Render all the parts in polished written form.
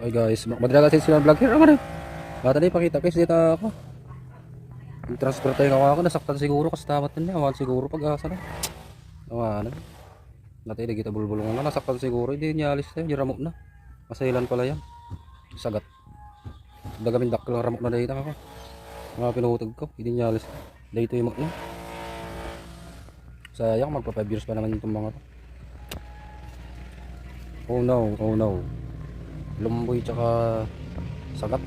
Oy guys, madraga sila vlog here ako. Bata na ipakita guys dito ako. Yung transfer tayo ako nasaktan siguro kasi tamat na awan siguro pag-asa na. Awan. Natay kita bulbulong na nasaktan siguro hindi niya alis tayo, ramok na. Masailan pala yan. Sagat. Dagamin daklo ramok na dito ako. Mga pinuhutog ko, hindi niya alis. Dito yung na. Sayang magpa 5 years pa naman itong mga to. Oh no, oh no. Lumboy tsaka sagat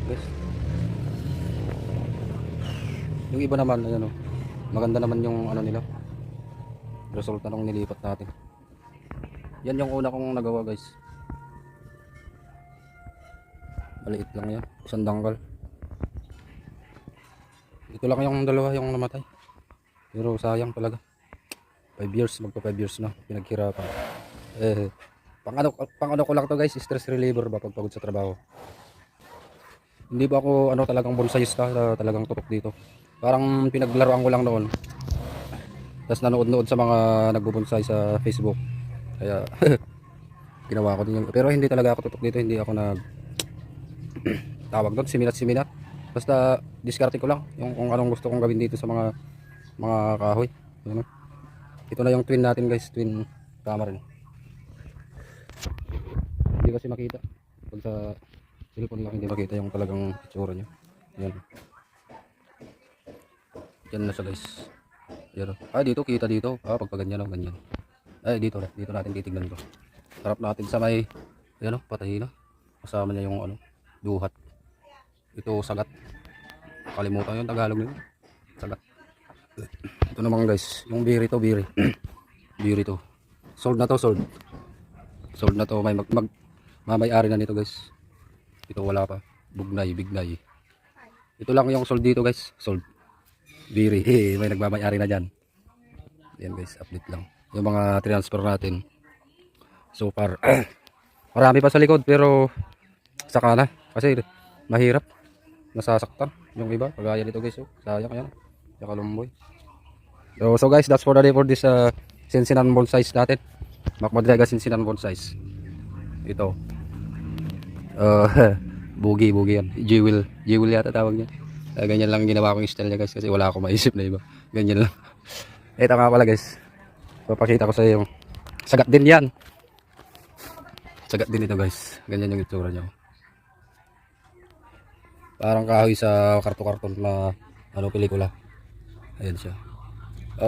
guys. Yung iba naman ayan, maganda naman yung ano nila resulta nung nilipat natin. Yan yung una kong nagawa guys, maliit lang yan, isang dangkal. Ito lang yung dalawa yung namatay pero sayang talaga. 5 years, magpa 5 years na pinaghirapan. Pang ano ko lang to guys, stress reliever ba pag pagod sa trabaho. Hindi ba ako talagang bonsaiista, talagang tutok dito. Parang pinaglaruan ko lang noon. Tapos nanood-nood sa mga nagbubonsai sa Facebook. Kaya ginawa ko din yun. Pero hindi talaga ako tutok dito, hindi ako nag tawag doon, siminat. Basta diskarte ko lang yung kung anong gusto kong gawin dito sa mga kahoy. Ito na yung twin natin guys, twin camera. Hindi kasi makita pag sa cellphone lang, hindi makita yung talagang itsura nyo. Yan, yan na siya guys. Yan. Dito kita dito pag ganyan ganyan. Dito natin titignan to. Harap natin sa may yan patay na, kasama niya yung duhat. Ito sagat, kalimutan yung Tagalog nito, sagat. Ito naman guys yung biri to, biri biri to, sold na to, sold na to. May mamayari na nito guys. Ito wala pa, bugnay, bignay. Ito lang yung sold dito guys, sold biri. May nagmamayari na dyan. Yan guys, update lang yung mga transfer natin so far. Marami pa sa likod pero saka na kasi mahirap, nasasaktan yung iba kagaya dito guys. Sayang yan, tsaka lumboy. So guys, that's for the day for this Sinsinan bonsais natin. Macmadrega Sinsinan bonsais. Ito bugi yan, jewel yata tawag niya. Ganyan lang ginawa kong style niya guys kasi wala akong maisip na iba, ganyan lang. Ito nga pala guys, papakita ko sa iyo yung sagat din yan. Sagat din ito guys, ganyan yung itsura niya. Parang kahoy sa karton na pelikula. Ayan siya.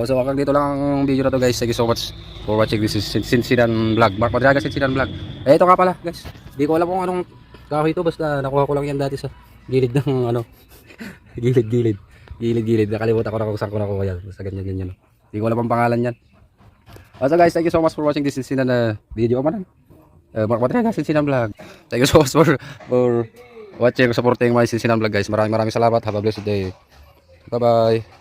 So hanggang dito lang ang video na to guys. Thank you so much for watching this Sinsinan vlog, Macmadrega Sinsinan vlog. Ito nga pala guys, di ko alam kung anong kahoy ito, basta nakuha ko lang yan dati sa gilid ng gilid. Nakalimutan ko na kung saan ko nakuha yan, basta ganyan. Di ko alam ang pangalan yan. So guys, thank you so much for watching this Sinsinan video man. Macmadrega Sinsinan vlog. Thank you so much for watching, supporting my Sinsinan vlog guys. Maraming salamat. Have a blessed day. Bye bye.